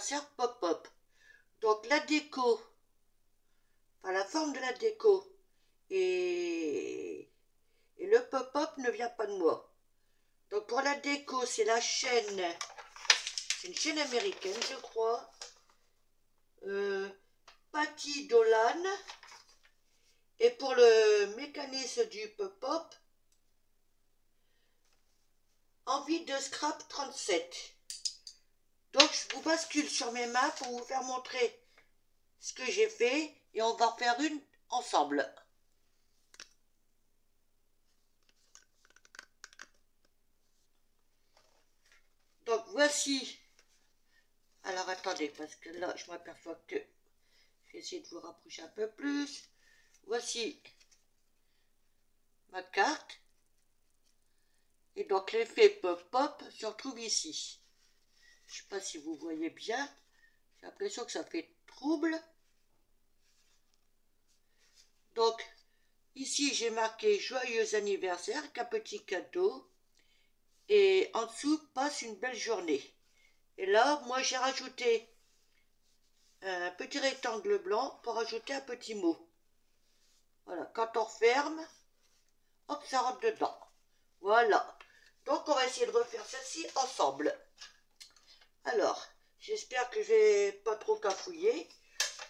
anniversaire pop-up. Donc la déco, enfin la forme de la déco et le pop-up ne vient pas de moi. Donc pour la déco, c'est la chaîne, c'est une chaîne américaine je crois, Patty Dolan. Et pour le mécanisme du pop-up, Envie de Scrap 37. Donc je vous bascule sur mes mains pour vous faire montrer ce que j'ai fait et on va en faire une ensemble. Donc voici. Alors attendez, parce que là je m'aperçois que je vais essayer de vous rapprocher un peu plus. Voici ma carte. Et donc l'effet pop-up se retrouve ici. Je ne sais pas si vous voyez bien. J'ai l'impression que ça fait trouble. Donc ici j'ai marqué joyeux anniversaire avec un petit cadeau. Et en dessous passe une belle journée. Et là moi j'ai rajouté un petit rectangle blanc pour ajouter un petit mot. Voilà, quand on referme, hop, ça rentre dedans. Voilà. Donc on va essayer de refaire ceci ensemble. Alors, j'espère que je vais pas trop cafouiller.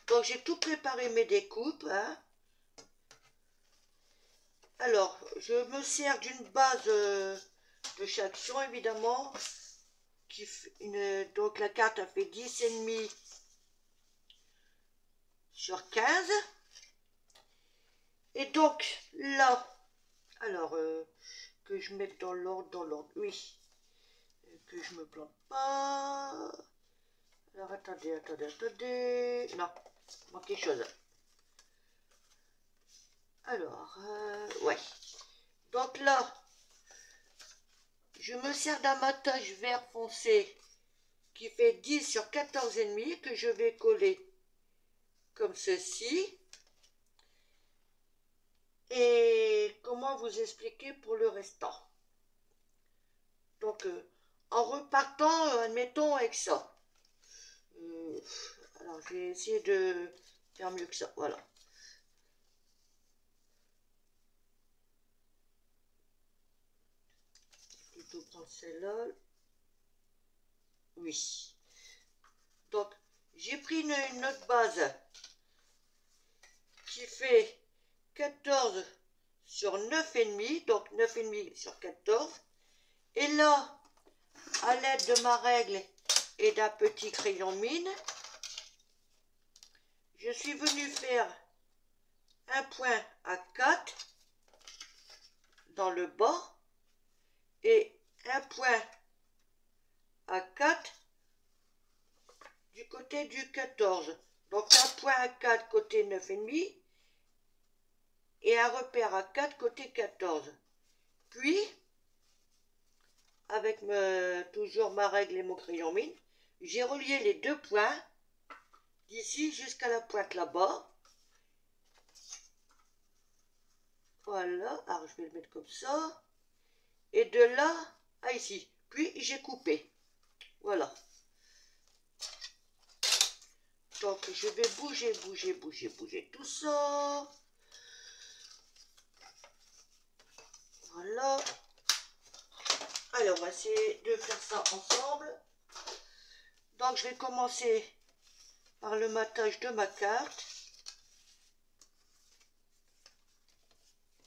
Donc j'ai tout préparé mes découpes. Hein. Alors, je me sers d'une base de chaque son évidemment. Donc la carte a fait 10,5 sur 15. Et donc là, alors que je mette dans l'ordre, oui, que je me plante pas. Alors attendez, non, il manque quelque chose. Alors, ouais. Donc là, je me sers d'un matage vert foncé qui fait 10 sur 14,5 que je vais coller comme ceci. Et comment vous expliquer pour le restant? Donc, en repartant, admettons, avec ça. Alors, je vais essayer de faire mieux que ça. Voilà. Plutôt prendre celle-là. Oui. Donc, j'ai pris une autre base qui fait 14 sur 9,5. Donc, 9,5 sur 14. Et là, à l'aide de ma règle et d'un petit crayon mine, je suis venu faire un point à 4 dans le bas et un point à 4 du côté du 14. Donc un point à 4 côté 9,5 et un repère à 4 côté 14. Puis, avec toujours ma règle et mon crayon mine, j'ai relié les deux points d'ici jusqu'à la pointe là-bas. Voilà, alors je vais le mettre comme ça. Et de là à ici. Puis j'ai coupé. Voilà. Donc je vais bouger tout ça. Voilà. Allez, on va essayer de faire ça ensemble. Donc je vais commencer par le matage de ma carte.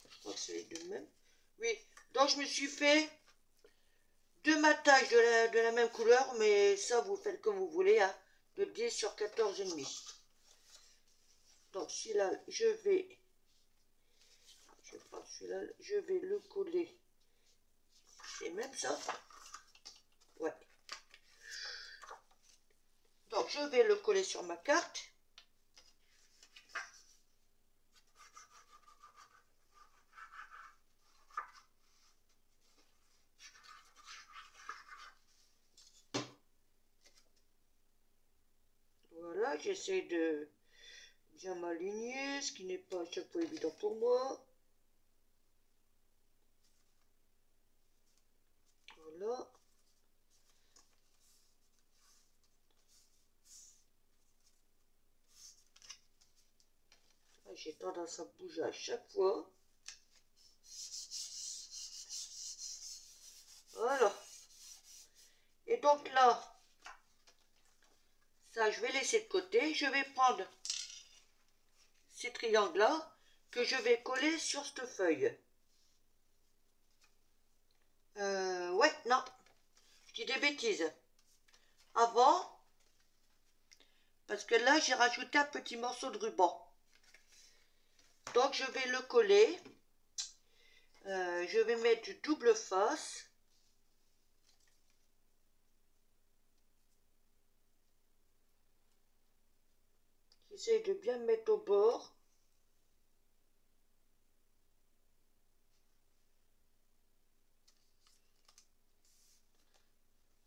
Je crois que c'est les deux mêmes. Oui, donc je me suis fait deux matages de la même couleur, mais ça vous faites comme vous voulez, hein, de 10 sur 14,5. Donc celui-là, je vais prendre celui-là, je vais le coller. C'est même ça. Ouais. Donc je vais le coller sur ma carte. Voilà, j'essaie de bien m'aligner, ce qui n'est pas à chaque fois évident pour moi. Voilà. J'ai tendance à bouger à chaque fois. Voilà. Et donc là, ça je vais laisser de côté. Je vais prendre ces triangles-là que je vais coller sur cette feuille. Ouais, non. Je dis des bêtises. Avant, parce que là, j'ai rajouté un petit morceau de ruban. Donc, je vais le coller. Je vais mettre du double face. J'essaie de bien mettre au bord.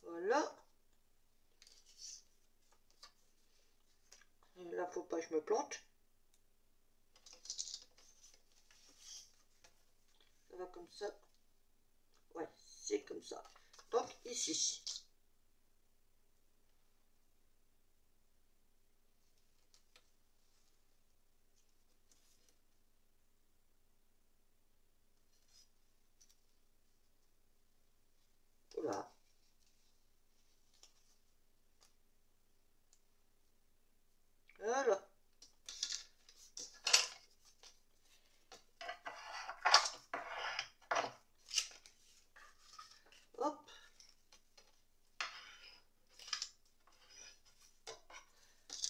Voilà. Et là, faut pas que je me plante. Ça va comme ça. Ouais, c'est comme ça. Donc, ici. Voilà. Voilà. Hop.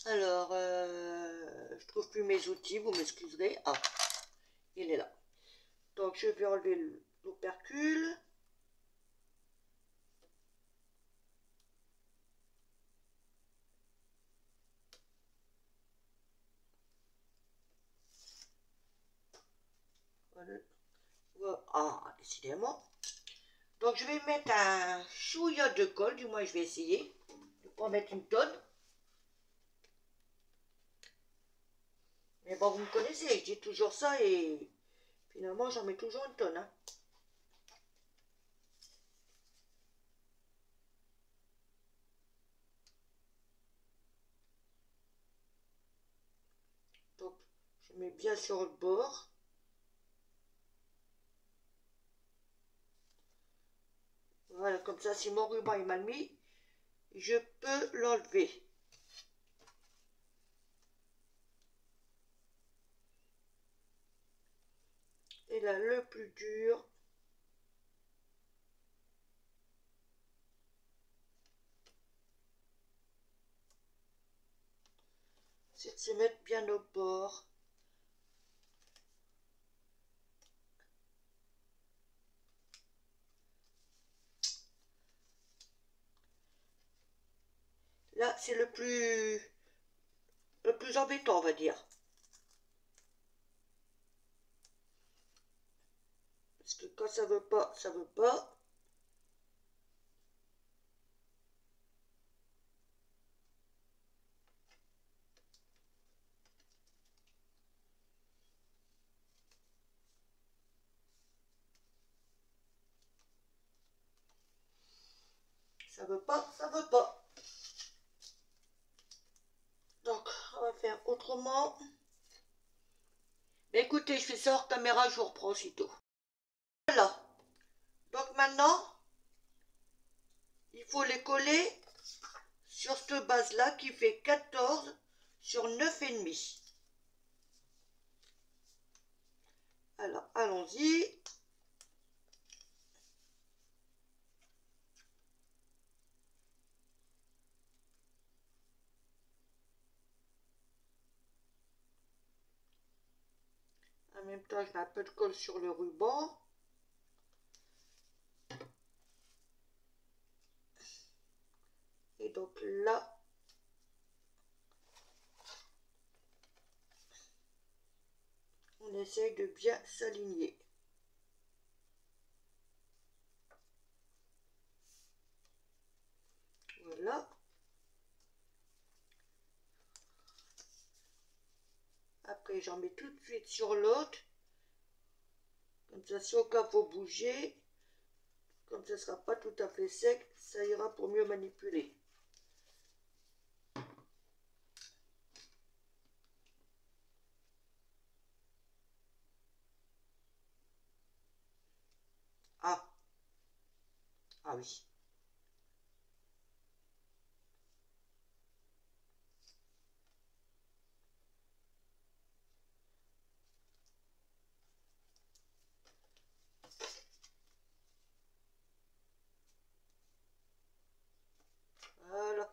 Alors, je trouve plus mes outils, vous m'excuserez. Ah, il est là. Donc, je vais enlever l'opercule. Voilà. Ah, décidément. Donc, je vais mettre un chouïa de colle, du moins, je vais essayer. Je vais pas mettre une tonne. Mais bon, vous me connaissez, je dis toujours ça et finalement, j'en mets toujours une tonne. Hein. Donc, je mets bien sur le bord. Voilà, comme ça, si mon ruban est mal mis, je peux l'enlever. Et là, le plus dur, c'est de se mettre bien au bord. Là, c'est le plus embêtant, on va dire. Parce que quand ça veut pas, ça veut pas. Ça veut pas, ça veut pas. Donc, on va faire autrement. Mais écoutez, je fais ça hors caméra, je vous reprends aussitôt. Voilà. Donc maintenant, il faut les coller sur cette base-là qui fait 14 sur 9,5. Alors, allons-y. En même temps, je mets un peu de colle sur le ruban. Et donc là, on essaye de bien s'aligner. Voilà. Après, j'en mets tout de suite sur l'autre. Comme ça, si au cas faut bouger, comme ça ne sera pas tout à fait sec, ça ira pour mieux manipuler. Ah oui. Voilà.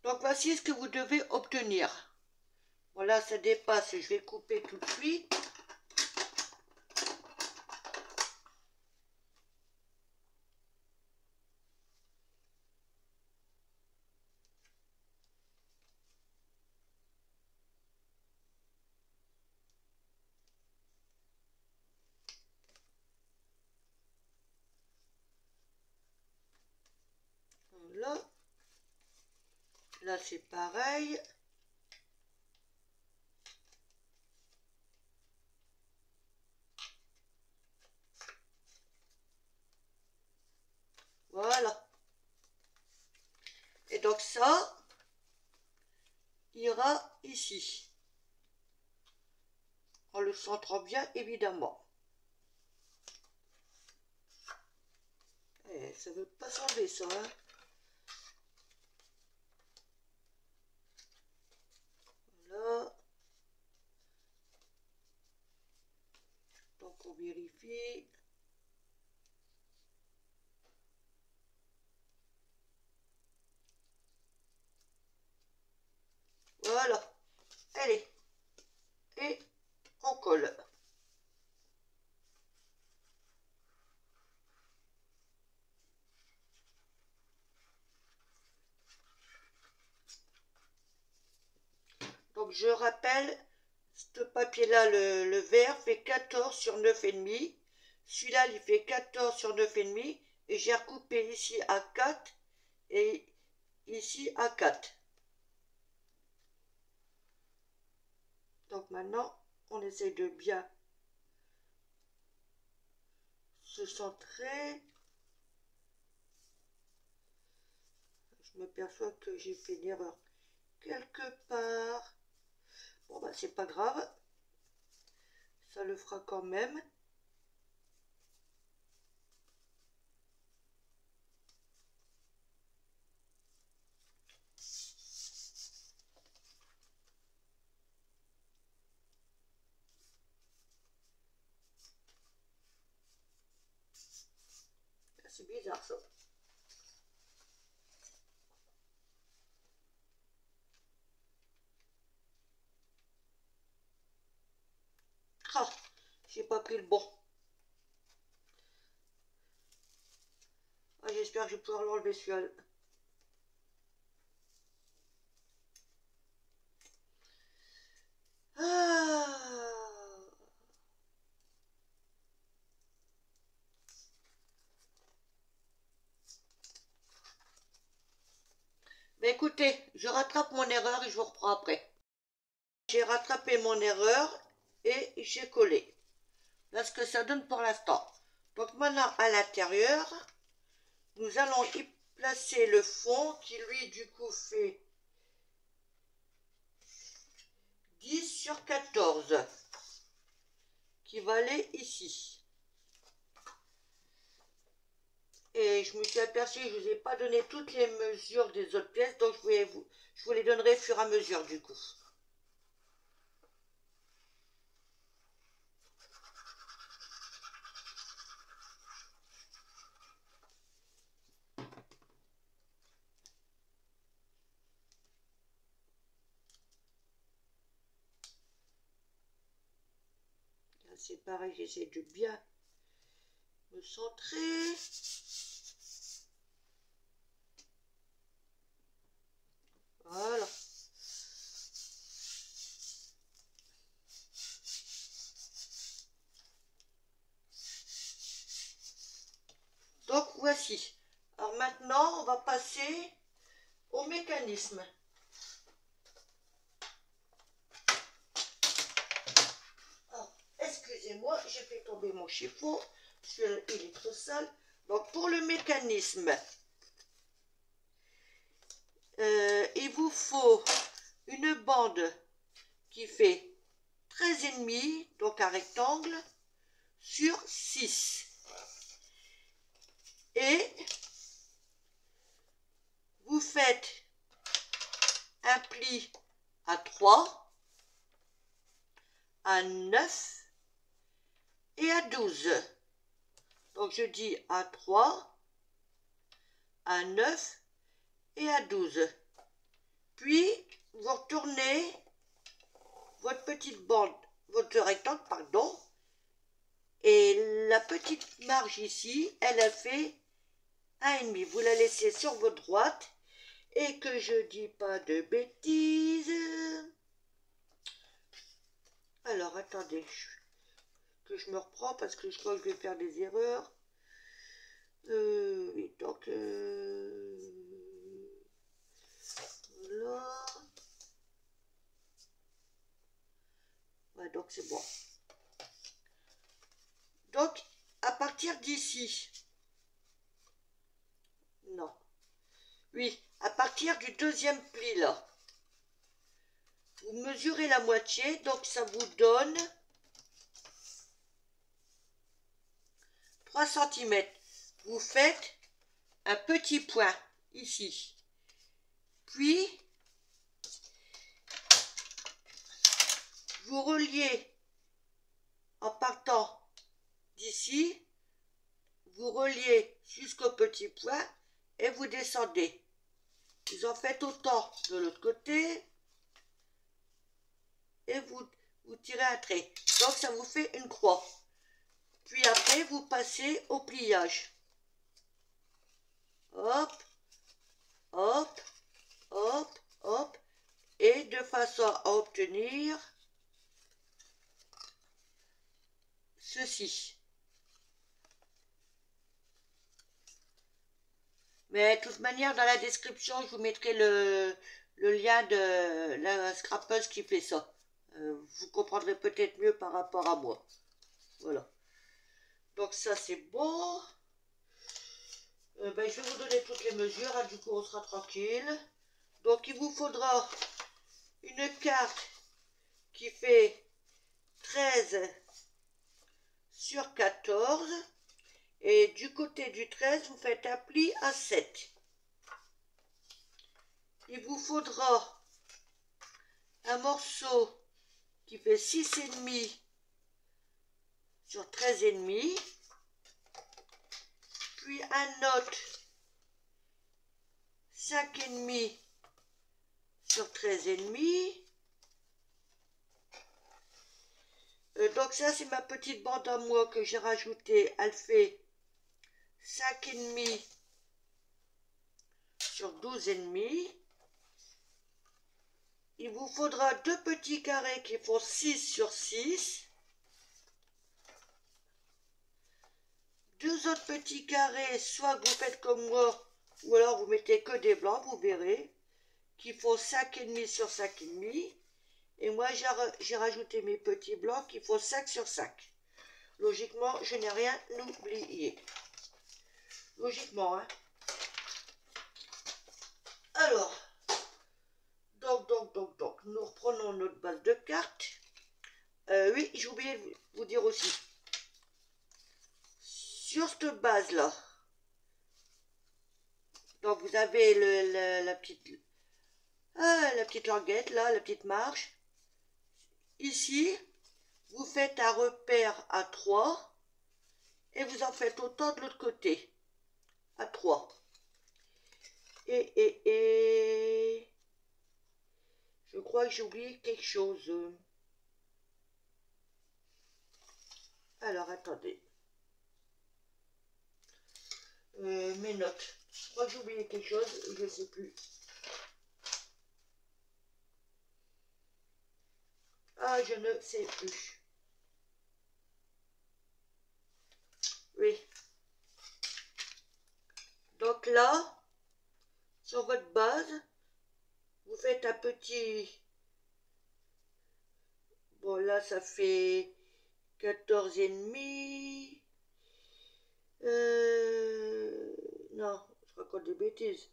Donc voici ce que vous devez obtenir. Voilà, ça dépasse, je vais couper tout de suite. Voilà. Là, c'est pareil. Voilà. Et donc ça ira ici. En le centrant bien, évidemment. Et ça ne veut pas s'enlever, ça, hein. Voilà. Donc on vérifie. Voilà. Allez. Et on colle. Donc je rappelle, ce papier-là, le vert, fait 14 sur 9,5. Celui-là, il fait 14 sur 9,5. Et j'ai recoupé ici à 4 et ici à 4. Donc maintenant, on essaie de bien se centrer. Je me perçois que j'ai fait une erreur quelque part. Bon, bah, c'est pas grave. Ça le fera quand même. C'est bizarre, ça. Ah, j'ai pas pris le bon. Ah, j'espère que je vais pouvoir l'enlever, celui-là. Ah. Mais écoutez, je rattrape mon erreur et je vous reprends après. J'ai rattrapé mon erreur et j'ai collé. Là, ce que ça donne pour l'instant. Donc maintenant, à l'intérieur, nous allons y placer le fond qui, lui, du coup, fait 10 sur 14, qui va aller ici. Et je me suis aperçue que je ne vous ai pas donné toutes les mesures des autres pièces, donc je vous les donnerai au fur et à mesure, du coup. C'est pareil, j'essaie de bien me centrer. Voilà. Donc voici. Alors maintenant, on va passer au mécanisme. Alors, excusez-moi, j'ai fait tomber mon chiffon. Celui-là, il est trop sale. Donc pour le mécanisme, il vous faut une bande qui fait 13,5, donc un rectangle, sur 6. Et vous faites un pli à 3, à 9 et à 12. Donc je dis à 3, à 9 et à 12. Puis vous retournez votre petite bande, votre rectangle, pardon, et la petite marge ici, elle a fait 1,5. Vous la laissez sur votre droite, et que je dis pas de bêtises. Alors attendez, que je me reprends parce que je crois que je vais faire des erreurs. Oui, donc voilà. Ouais, donc c'est bon. Donc à partir d'ici, non, oui, à partir du deuxième pli là, vous mesurez la moitié, donc ça vous donne 3 cm. Vous faites un petit point ici, puis vous reliez en partant d'ici, vous reliez jusqu'au petit point et vous descendez. Vous en faites autant de l'autre côté et vous tirez un trait. Donc ça vous fait une croix. Puis après vous passez au pliage. Hop, hop, hop, hop. Et de façon à obtenir ceci. Mais de toute manière, dans la description, je vous mettrai le lien de la scrapeuse qui fait ça. Vous comprendrez peut-être mieux par rapport à moi. Voilà. Donc ça, c'est bon. Ben, je vais vous donner toutes les mesures. Hein, du coup, on sera tranquille. Donc, il vous faudra une carte qui fait 13 sur 14. Et du côté du 13, vous faites un pli à 7. Il vous faudra un morceau qui fait 6,5 sur 13,5. Puis un autre 5,5 sur 13,5. Donc ça, c'est ma petite bande à moi que j'ai rajoutée. Elle fait 5,5 sur 12,5. Il vous faudra deux petits carrés qui font 6 sur 6. Deux autres petits carrés, soit que vous faites comme moi, ou alors vous mettez que des blancs, vous verrez, qui font 5,5 sur 5,5. Et moi, j'ai rajouté mes petits blancs qui font 5 sur 5. Logiquement, je n'ai rien oublié. Logiquement, hein. Alors, donc, nous reprenons notre base de cartes. Oui, j'ai oublié de vous dire aussi. Sur cette base-là, donc vous avez la petite languette, là, la petite marche. Ici, vous faites un repère à 3 et vous en faites autant de l'autre côté, à 3. Et je crois que j'ai oublié quelque chose. Alors, attendez. Mes notes. Je crois que j'ai oublié quelque chose, je ne sais plus. Ah, je ne sais plus. Oui. Donc là, sur votre base, vous faites un petit... Bon, là, ça fait 14,5. Non, je raconte des bêtises.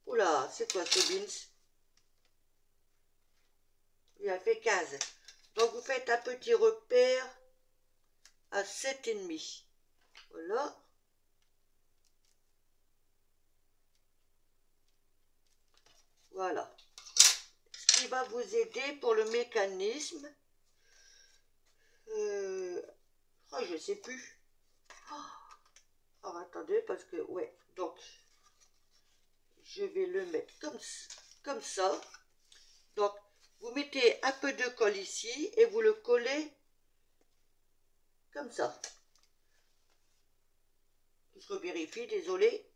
Oula, c'est quoi ce beans? Il a fait 15. Donc vous faites un petit repère à 7,5. Voilà. Voilà. Ce qui va vous aider pour le mécanisme. Oh, je sais plus. Alors attendez, parce que, ouais, donc, je vais le mettre comme ça. Donc, vous mettez un peu de colle ici et vous le collez comme ça. Je vérifie, désolé.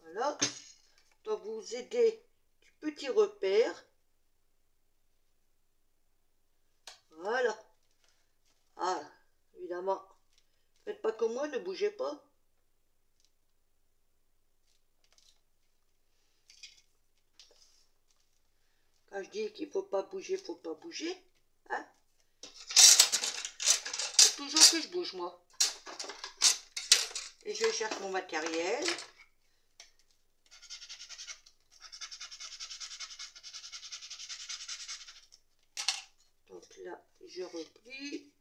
Voilà. Donc, vous aidez du petit repère. Voilà. Ah, évidemment. Faites pas comme moi, ne bougez pas. Quand je dis qu'il faut pas bouger, faut pas bouger. Hein? C'est toujours que je bouge, moi. Et je cherche mon matériel. Donc là, je replie.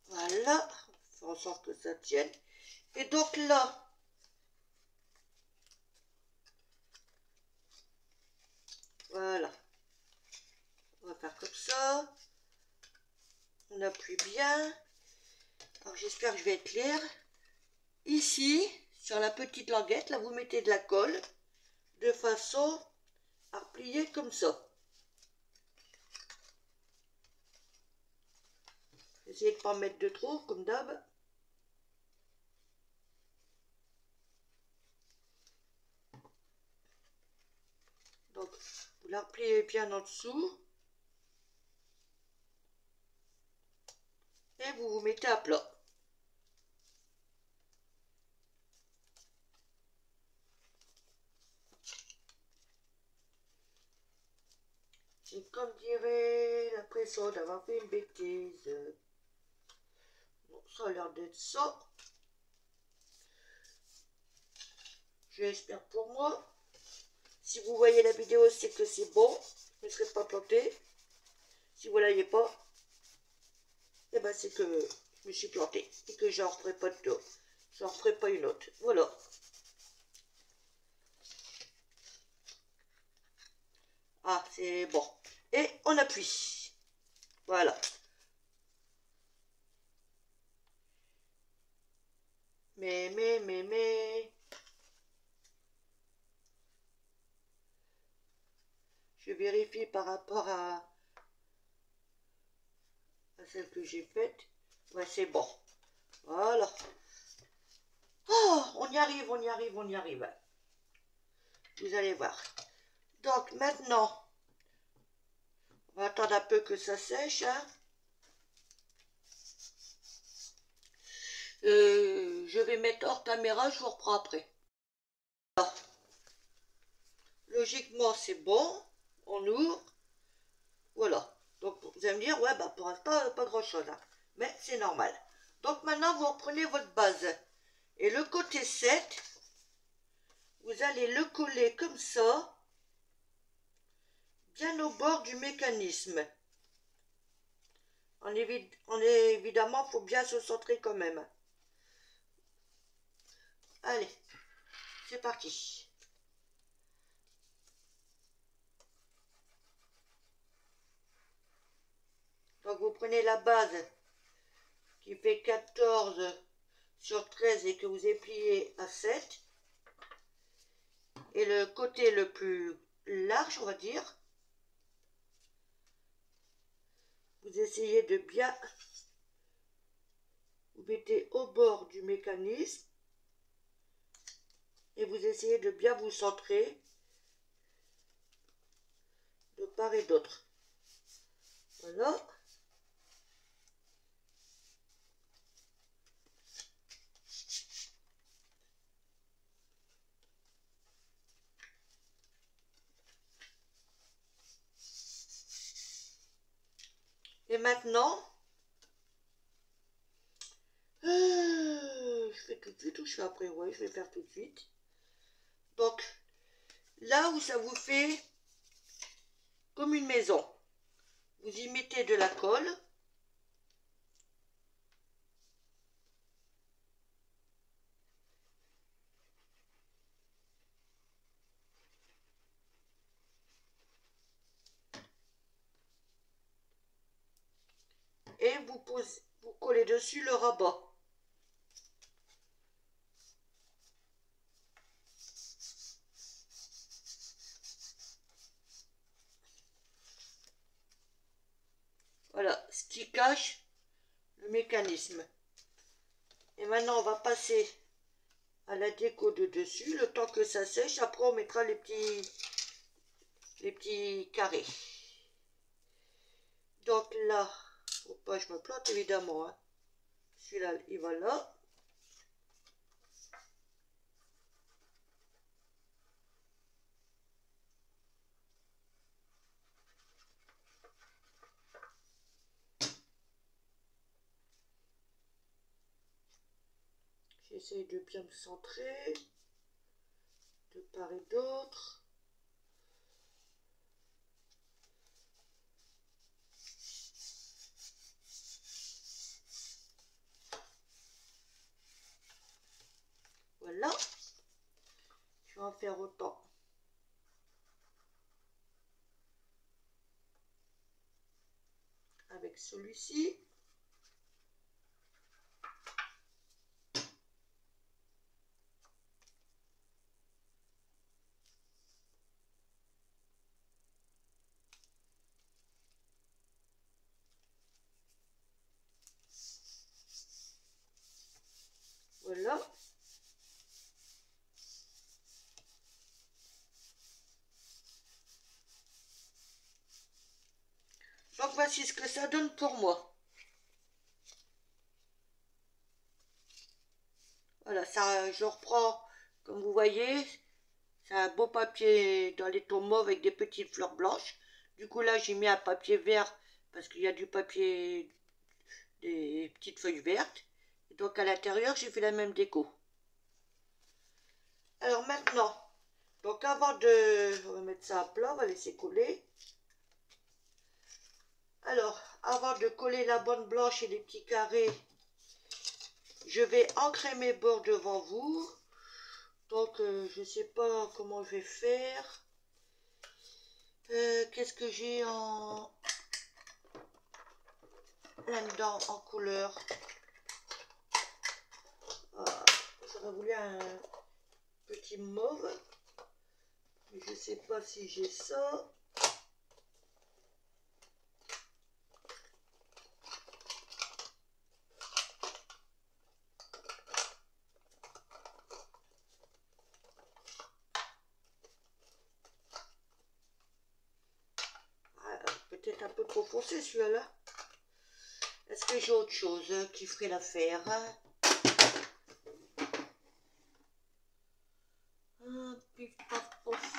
Voilà. Faire en sorte que ça tienne. Et donc là, voilà. On va faire comme ça. On appuie bien. Alors j'espère que je vais être clair. Ici, sur la petite languette, là vous mettez de la colle de façon à replier comme ça. Essayez de ne pas mettre de trop, comme d'hab. Donc, vous la repliez bien en dessous. Et vous vous mettez à plat. C'est comme dirait l'impression d'avoir fait une bêtise. Bon, ça a l'air d'être ça. J'espère pour moi. Si vous voyez la vidéo, c'est que c'est bon. Je ne serai pas planté. Si vous ne l'avez pas, eh ben c'est que je me suis planté. Et que j'en referai pas de j'en ferai pas une autre. Voilà. Ah, c'est bon. Et on appuie. Voilà. Mais. Je vérifie par rapport à celle que j'ai faite. Ouais, c'est bon. Voilà. Oh, on y arrive, on y arrive, on y arrive. Vous allez voir. Donc maintenant, on va attendre un peu que ça sèche. Hein. Je vais mettre hors caméra, je vous reprends après. Alors, logiquement, c'est bon. On ouvre. Voilà. Donc, vous allez me dire, ouais, bah pour l'instant, pas grand-chose. Hein. Mais c'est normal. Donc maintenant, vous reprenez votre base. Et le côté 7, vous allez le coller comme ça, bien au bord du mécanisme. Évidemment, il faut bien se centrer quand même. Allez, c'est parti. Donc vous prenez la base qui fait 14 sur 13 et que vous plié à 7. Et le côté le plus large, on va dire, vous essayez de bien vous mettez au bord du mécanisme et vous essayez de bien vous centrer de part et d'autre. Voilà. Et maintenant, je fais tout de suite ou je fais après? Ouais, je vais faire tout de suite. Donc, là où ça vous fait comme une maison, vous y mettez de la colle. Et vous collez dessus le rabat. Voilà, ce qui cache le mécanisme. Et maintenant, on va passer à la déco de dessus. Le temps que ça sèche, après on mettra les petits carrés. Donc là, faut pas que je me plante évidemment. Hein. Celui-là, il va là. J'essaye de bien me centrer, de part et d'autre. Voilà. Je vais en faire autant. Avec celui-ci. Voilà. Donc voici ce que ça donne pour moi. Voilà, ça, je reprends, comme vous voyez, c'est un beau papier dans les tons mauves avec des petites fleurs blanches. Du coup là, j'ai mis un papier vert parce qu'il y a du papier, des petites feuilles vertes. Et donc à l'intérieur, j'ai fait la même déco. Alors maintenant, donc avant de... On va mettre ça à plat, on va laisser coller. Alors, avant de coller la bande blanche et les petits carrés, je vais ancrer mes bords devant vous. Donc, je ne sais pas comment je vais faire. Qu'est-ce que j'ai en... là-dedans en couleur? J'aurais voulu un petit mauve. Mais je ne sais pas si j'ai ça. Peut-être un peu trop foncé celui-là. Est-ce que j'ai autre chose qui ferait l'affaire? Pif, paf, pof.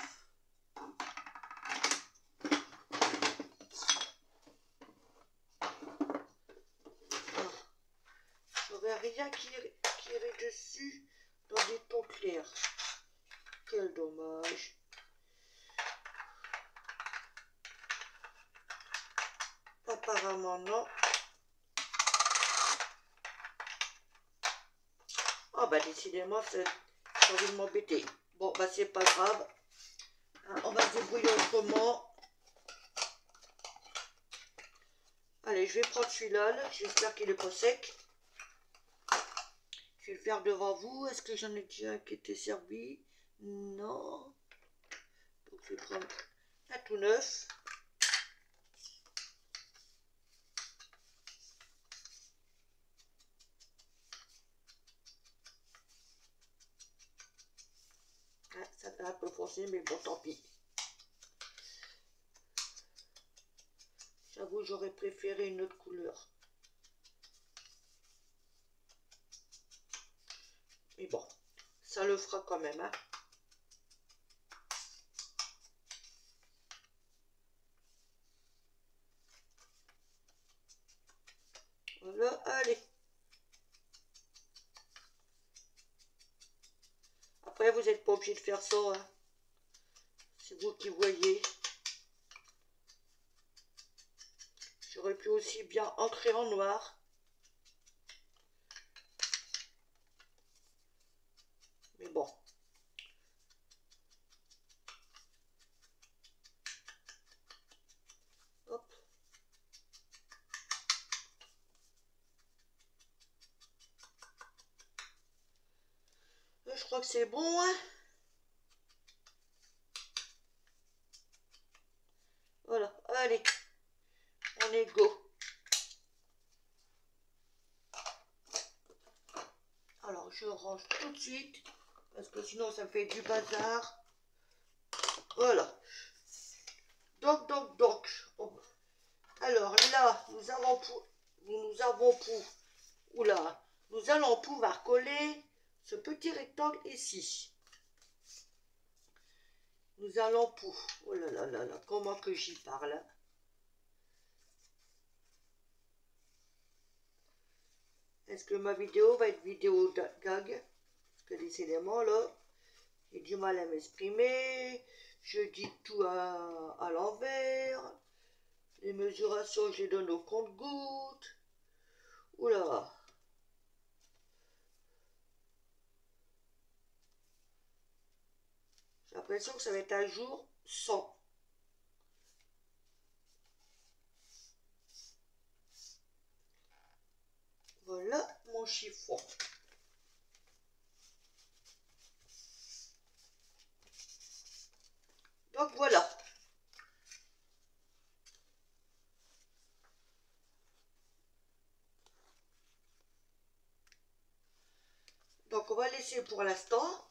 J'aurais rien qui irait dessus dans des tons clairs. Quel dommage. Apparemment non. Ah bah décidément, j'ai envie de m'embêter. Bon bah c'est pas grave. Hein, on va se débrouiller autrement. Allez, je vais prendre celui-là. J'espère qu'il est pas sec. Je vais le faire devant vous. Est-ce que j'en ai déjà un qui était servi? Non. Donc je vais prendre un tout neuf. Ah, ça fait un peu foncé, mais bon, tant pis. J'avoue, j'aurais préféré une autre couleur. Mais bon, ça le fera quand même, hein. Voilà, allez. Après, vous n'êtes pas obligé de faire ça, hein. C'est vous qui voyez. J'aurais pu aussi bien ancrer en noir. Mais bon. Hop. Là, je crois que c'est bon, hein. Voilà, allez. On est go. Alors, je range tout de suite. Parce que sinon, ça fait du bazar. Voilà. Donc. Alors là, nous allons pouvoir coller ce petit rectangle ici. Oh là là, comment que j'y parle? Est-ce que ma vidéo va être vidéo gag? Parce que décidément là, j'ai du mal à m'exprimer. Je dis tout à l'envers. Les mesurations, je les donne au compte-gouttes. Oula. J'ai l'impression que ça va être un jour sans. Voilà mon chiffon. Donc voilà. Donc on va laisser pour l'instant.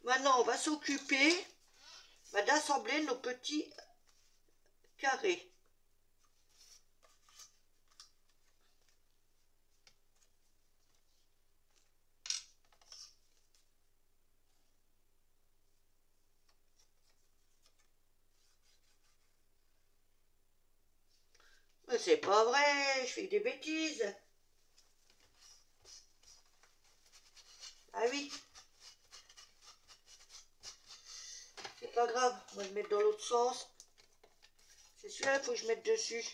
Maintenant on va s'occuper d'assembler nos petits carrés. Mais c'est pas vrai, je fais des bêtises. Ah oui. C'est pas grave, on va le mettre dans l'autre sens. C'est celui-là qu'il faut que je mette dessus.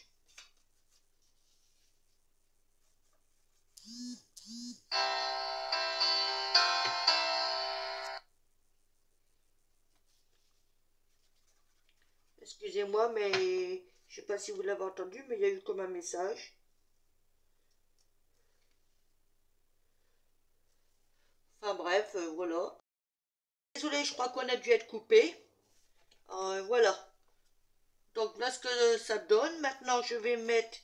Excusez-moi, mais je sais pas si vous l'avez entendu, mais il y a eu comme un message. Enfin bref, voilà. Désolée, je crois qu'on a dû être coupé. Voilà. Donc là, ce que ça donne, maintenant je vais mettre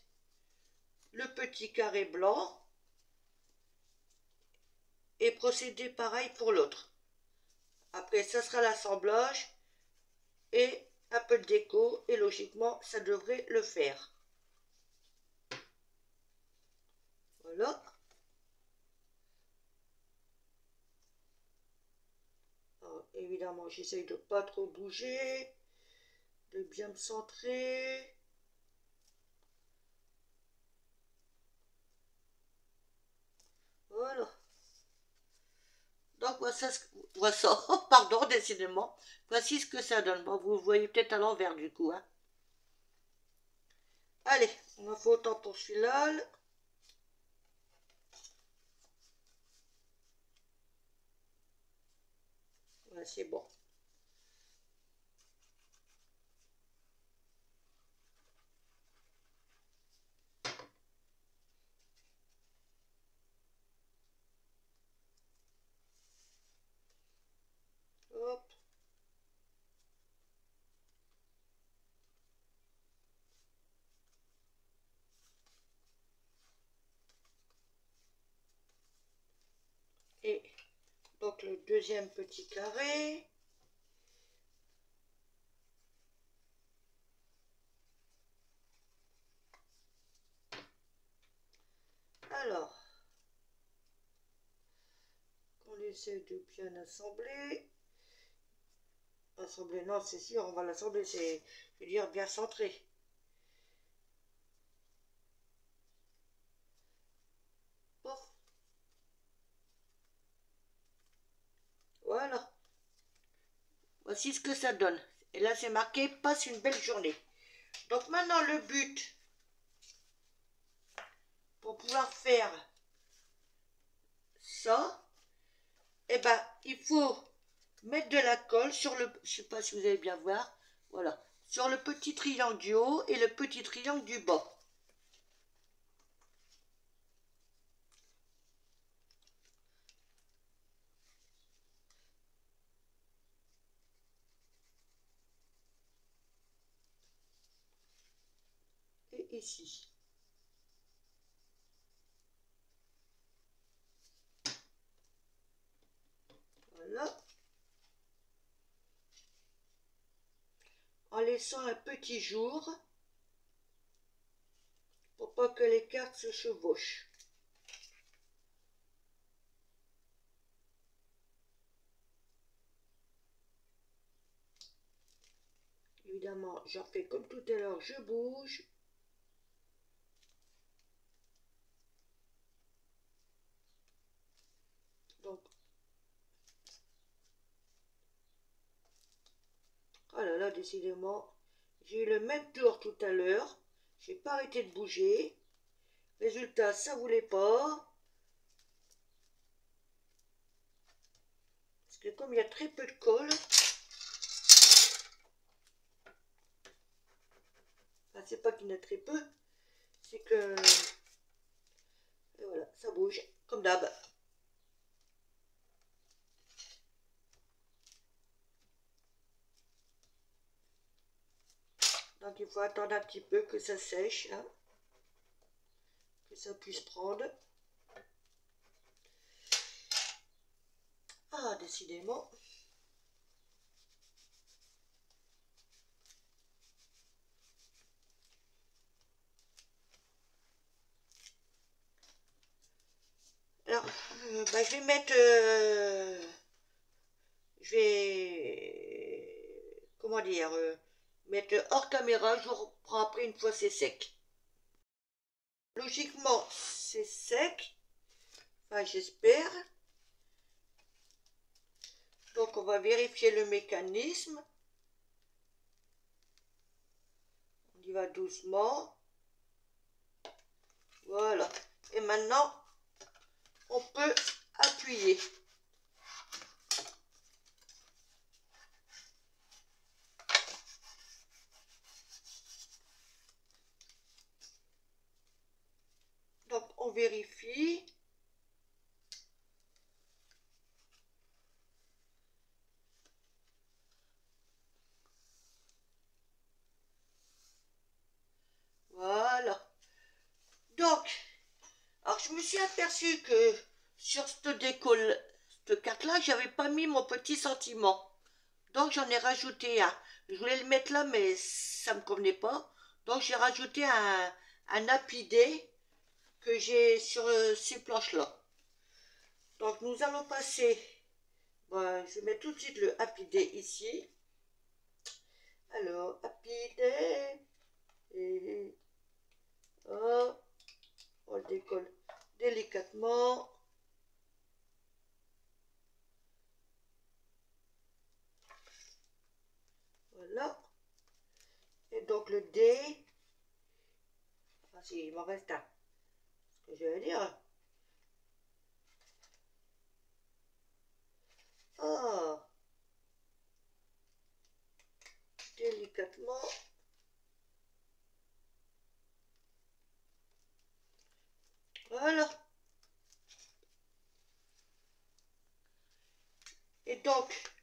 le petit carré blanc et procéder pareil pour l'autre. Après, ça sera l'assemblage et un peu de déco et logiquement, ça devrait le faire. Voilà. Alors, évidemment, j'essaye de pas trop bouger, de bien me centrer. Voilà. Donc voici, pardon, décidément, voici ce que ça donne. Bon, vous voyez peut-être à l'envers du coup. Hein. Allez, on en fait autant pour celui-là. Voilà, c'est bon. Hop. Et donc le deuxième petit carré. Alors, on essaie de bien assembler. Assembler, non, c'est sûr, on va l'assembler, c'est, je veux dire, bien centré. Voici ce que ça donne. Et là, c'est marqué « Passe une belle journée ». Donc maintenant, le but, pour pouvoir faire ça, eh ben, il faut mettre de la colle sur le... Je sais pas si vous allez bien voir. Voilà. Sur le petit triangle du haut et le petit triangle du bas. Et ici. Voilà. En laissant un petit jour pour pas que les cartes se chevauchent. Évidemment, j'en fais comme tout à l'heure, je bouge. Donc, oh là là, décidément, j'ai eu le même tour tout à l'heure. J'ai pas arrêté de bouger. Résultat, ça voulait pas. Parce que comme il y a très peu de colle, enfin, c'est pas qu'il y en a très peu, c'est que, et voilà, ça bouge, comme d'hab. Donc il faut attendre un petit peu que ça sèche, hein, que ça puisse prendre. Ah, décidément. Alors, bah, je vais mettre... je vais... Comment dire mettre hors caméra, je vous reprends après une fois c'est sec. Logiquement, c'est sec. Enfin, j'espère. Donc, on va vérifier le mécanisme. On y va doucement. Voilà. Et maintenant, on peut appuyer. Donc, on vérifie. Voilà. Donc, alors je me suis aperçu que sur cette carte-là, j'avais pas mis mon petit sentiment. Donc, j'en ai rajouté un. Je voulais le mettre là, mais ça me convenait pas. Donc, j'ai rajouté un apidé que j'ai sur ces planches-là. Donc, nous allons passer... Bon, je vais mettre tout de suite le apidé ici. Alors, apidé... Et... Oh, on le décolle délicatement. Voilà. Et donc le dé. Enfin, si, il m'en reste un. Ce que je vais dire. Oh. Délicatement. Voilà. Et donc,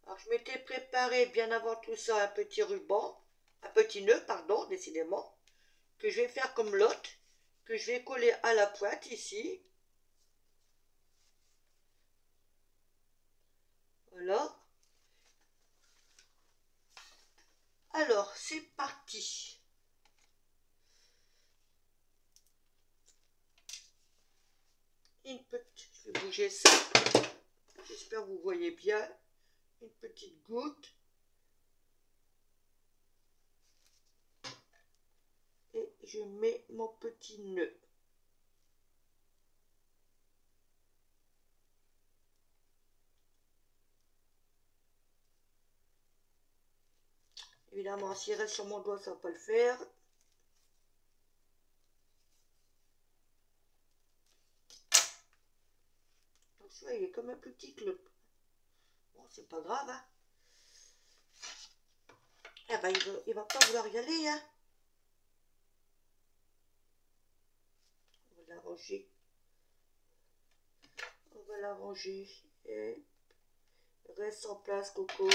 alors je m'étais préparé bien avant tout ça un petit ruban, un petit nœud, pardon, décidément, que je vais faire comme l'autre, que je vais coller à la pointe ici. Voilà. Alors, c'est parti. Une petite, je vais bouger ça. J'espère que vous voyez bien. Une petite goutte. Et je mets mon petit nœud. Évidemment, s'il reste sur mon doigt, ça va pas le faire. Donc celui-là, il est quand même plus petit que l'autre. Bon, c'est pas grave, hein. Eh ben, il va pas vouloir y aller, hein. On va l'arranger. On va l'arranger. Et reste en place, Coco.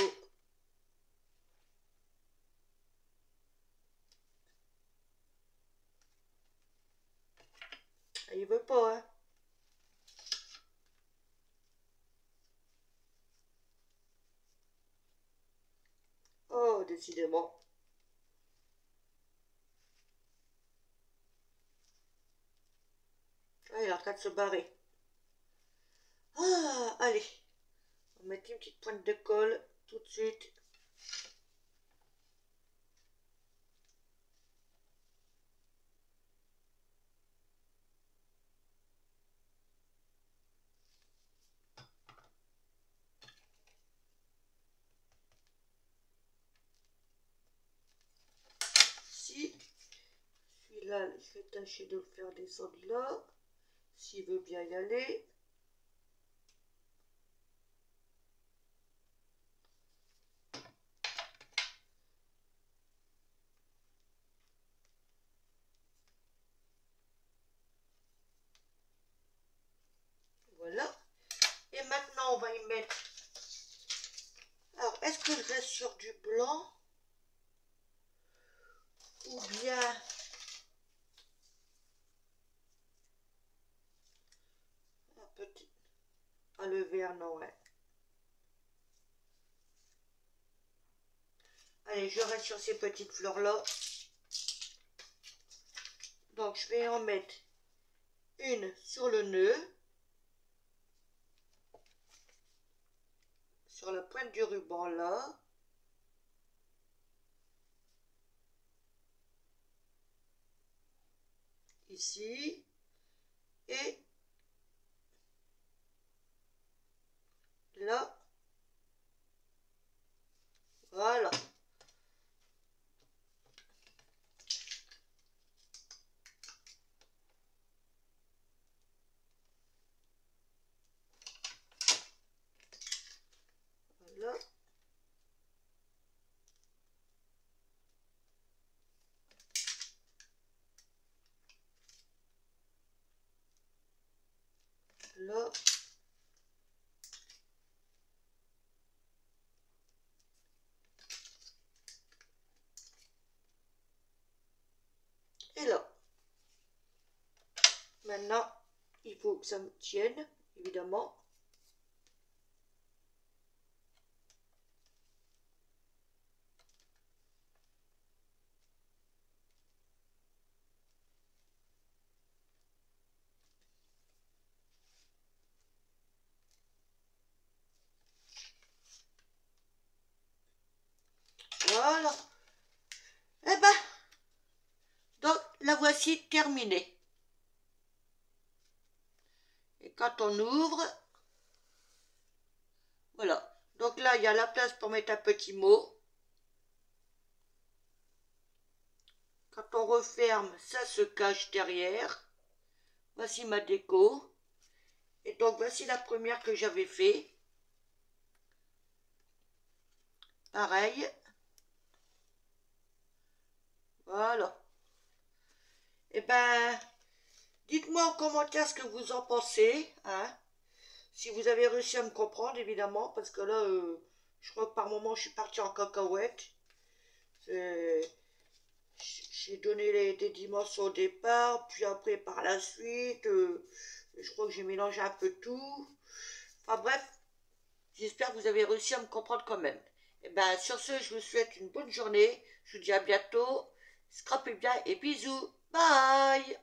Ah, il veut pas, hein. Oh, décidément. Ah, il est en train de se barrer. Ah, allez. On va mettre une petite pointe de colle tout de suite. Si celui-là, je vais tâcher de le faire descendre là. S'il veut bien y aller. Voilà. Et maintenant, on va y mettre... Alors, est-ce que je reste sur du blanc? Ou bien... un petit... Ah, le vert, non, ouais. Allez, je reste sur ces petites fleurs-là. Donc, je vais en mettre une sur le nœud. Sur la pointe du ruban, là. Ici. Et là. Voilà. Voilà. Là. Et là. Maintenant, il faut que ça me tienne, évidemment. Voilà. Eh ben, donc la voici terminée. Et quand on ouvre, voilà. Donc là, il y a la place pour mettre un petit mot. Quand on referme, ça se cache derrière. Voici ma déco. Et donc voici la première que j'avais fait. Pareil. Voilà. Et ben, dites-moi en commentaire ce que vous en pensez, hein. Si vous avez réussi à me comprendre, évidemment, parce que là, je crois que par moment, je suis partie en cacahuète. J'ai donné des dimensions au départ, puis après, par la suite, je crois que j'ai mélangé un peu tout. Enfin bref, j'espère que vous avez réussi à me comprendre quand même. Et ben, sur ce, je vous souhaite une bonne journée. Je vous dis à bientôt. Scrapez bien et bisous. Bye!